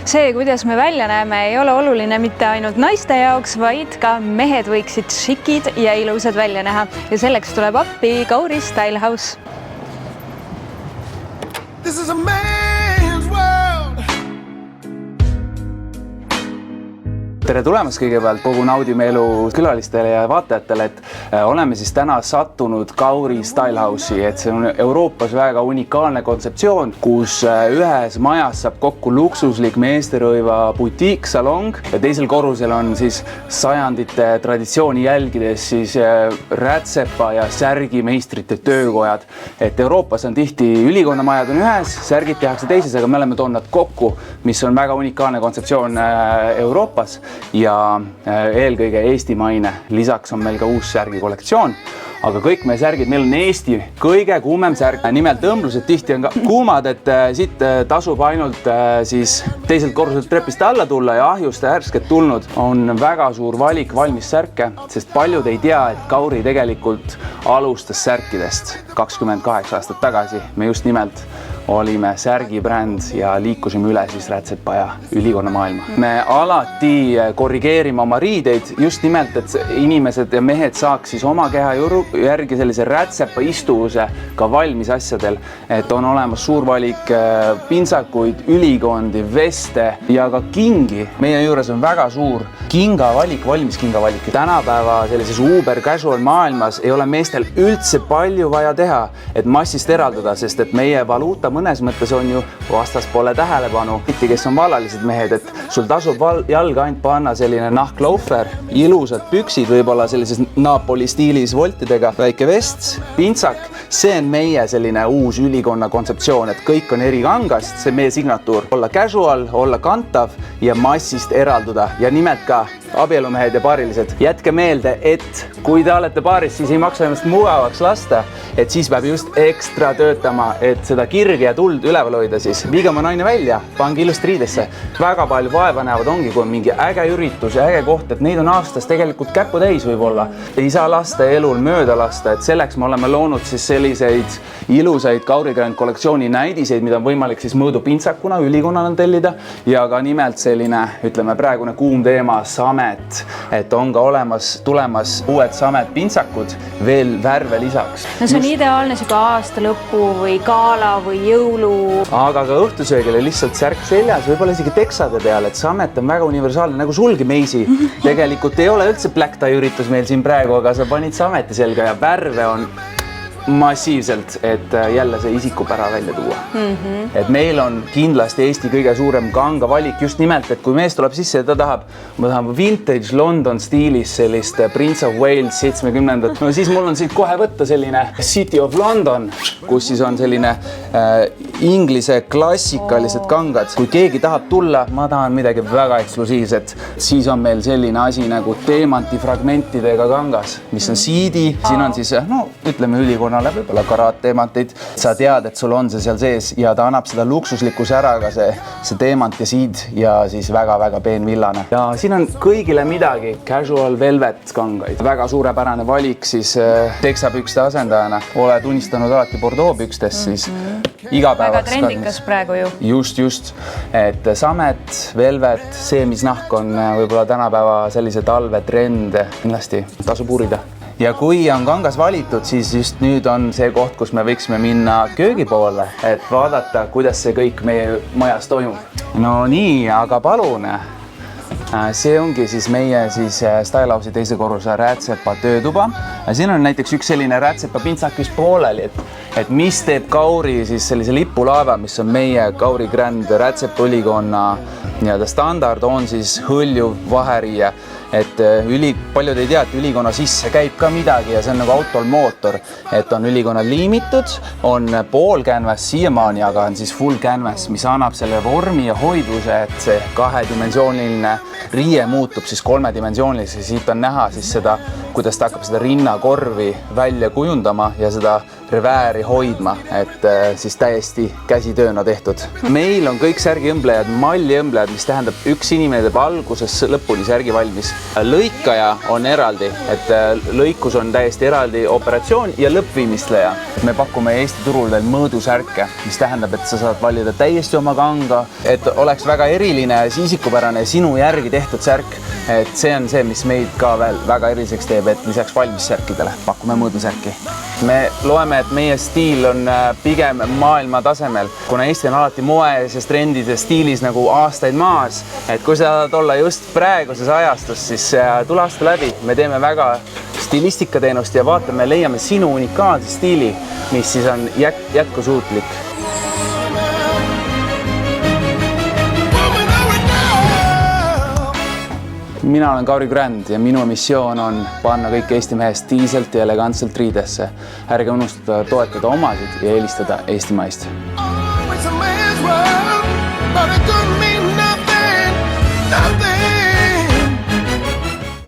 See, kuidas me välja näeme, ei ole oluline mitte ainult naiste jaoks, vaid ka mehed võiksid šikid ja ilusad välja näha. Ja selleks tuleb appi Kauri Style House. This is a man's world. Tere tulemast kõigepealt kogu Naudime elu külalistele ja vaatajatele, et oleme siis täna sattunud Kauri Style House'i, et see on Euroopas väga unikaalne kontseptsioon, kus ühes majas saab kokku luksuslik meesterõiva butiiksalong ja teisel korrusel on siis sajandite traditsiooni jälgides siis rätsepa ja särgimeistrite töökojad. Et Euroopas on tihti ülikonnamajad on ühes, särgid tehakse teises, aga me oleme toonud nad kokku, mis on väga unikaalne kontseptsioon Euroopas. Ja eelkõige eestimaine. Lisaks on meil ka uus särgi kollektsioon, aga kõik meie särgid, meil on Eesti kõige kuumem särg. Nimelt õmblused tihti on ka kuumad, et siit tasub ainult siis teiselt korruselt trepist alla tulla ja ahjust ärsket tulnud on väga suur valik valmis särke, sest paljud ei tea, et Kauri tegelikult alustas särkidest 28 aastat tagasi. Me just nimelt olime särgibränd ja liikusime üle siis rätsepa ja ülikonna maailma. Me alati korrigeerime oma riideid just nimelt, et inimesed ja mehed saaks siis oma keha järgi sellise rätsepa istuvuse ka valmis asjadel, et on olemas suur valik pintsakuid, ülikondi, veste ja ka kingi. Meie juures on väga suur kingavalik, valmis kingavalik. Tänapäeva sellises uber casual maailmas ei ole meestel üldse palju vaja teha, et massist eraldada, sest et meie valuuta mõnes mõttes on ju vastas pole tähelepanu. Kes on vallalised mehed, et sul tasub jalga ainult panna selline nahklaufer, ilusad püksid, võib-olla sellises Napoli stiilis voltidega, väike vest, pintsak. See on meie selline uus ülikonna kontseptsioon, et kõik on eri kangast, see meie signatuur. Olla casual, olla kantav ja massist eralduda ja nimelt ka abielumehed ja paarilised. Jätke meelde, et kui te olete paaris, siis ei maksa ennast mugavaks lasta, et siis peab just ekstra töötama, et seda kirge ja tuld üleval hoida siis. Viige oma naine välja, pange ilust riidesse. Väga palju vaeva näevad ongi, kui on mingi äge üritus ja äge koht, et neid on aastas tegelikult käpu täis võib-olla. Ei saa lasta elul mööda lasta, et selleks me oleme loonud siis selliseid ilusaid Kauri Grand kollektsiooni näidiseid, mida on võimalik siis mõõdu pintsakuna, ülikonnal on tellida ja ka nimelt selline, ütleme praegune kuum teema, samet, et on ka tulemas uued samet pintsakud, veel värve lisaks. No see on ideaalne siuke aasta lõppu või gaala või jõulu. Aga ka õhtusöögile lihtsalt särk seljas, võib-olla isegi teksade peal, et samet on väga universaalne, nagu sulgi meisi. Tegelikult ei ole üldse black tie üritus meil siin praegu, aga sa panid sameti selga ja värve on massiivselt, et jälle see isikupära välja tuua. Et meil on kindlasti Eesti kõige suurem kanga valik just nimelt, et kui mees tuleb sisse ja ta tahab vintage London stiilis sellist Prince of Wales 70. No siis mul on siit kohe võtta selline City of London, kus siis on selline inglise klassikalised kangad. Kui keegi tahab tulla, ma tahan midagi väga eksklusiivset, siis on meil selline asi nagu teemantifragmentidega kangas, mis on siidi. Siin on siis, ütleme ülikonna võib-olla karaatteemanteid. Sa tead, et sul on see seal sees ja ta annab seda luksuslikkuse ära ka see teemant ja siid ja siis väga-väga peenvillane. Ja siin on kõigile midagi, casual velvet kangaid. Väga suurepärane valik siis teksapükste asendajana. Oled unistanud alati Bordeaux pükstes siis igapäevaks. Väga trendikas praegu ju. Just. Et samet, velvet, see, mis nahk on võib-olla tänapäeva sellise talvetrend kindlasti tasub uurida. Ja kui on kangas valitud, siis just nüüd on see koht, kus me võiksime minna köögi poole, et vaadata, kuidas see kõik meie majas toimub. No nii, aga palun. See ongi siis meie Style House'i teise korruse rätsepa töötuba. Siin on näiteks üks selline rätsepa pintsak just pooleli, et mis teeb Kauri siis sellise lipulaeva, mis on meie Kauri Grand rätsepa ülikonna standard, on siis hõljuv vaheriie. Et paljud ei tea, et ülikonna sisse käib ka midagi ja see on nagu autol mootor, et on ülikonna liimitud, on pool canvas siiamaani, aga on siis full canvas, mis annab selle vormi ja hoidvuse, et see kahedimensiooniline riie muutub siis kolmedimensiooniliseks ja siit on näha siis seda, kuidas ta hakkab seda rinnakorvi välja kujundama ja seda revääri hoidma, et siis täiesti käsitööna tehtud. Meil on kõik särgiõmblejad malliõmblejad, mis tähendab, üks inimene teeb algusest lõpuni särgi valmis. Lõikaja on eraldi, et lõikus on täiesti eraldi operatsioon ja lõppviimistleja. Me pakume Eesti turul veel mõõdusärke, mis tähendab, et sa saad valida täiesti oma kanga, et oleks väga eriline, isikupärane sinu järgi tehtud särk. Et see on see, mis meid ka veel väga eriliseks teeb, et lisaks valmissärkidele pakume mõõdusärki. Me loeme, et meie stiil on pigem maailma tasemel, kuna Eesti on alati moes ja trendides stiilis nagu aastaid maas. Et kui sa tahad olla just praeguses ajastus, siis tule aasta läbi. Me teeme väga stilistikateenust ja vaatame, leiame sinu unikaalse stiili, mis siis on jätkusuutlik. Mina olen Kauri Grand ja minu missioon on panna kõik Eesti mehed stiilselt ja elegantselt riidesse. Ärge unustada toetada omasid ja eelistada eestimaist.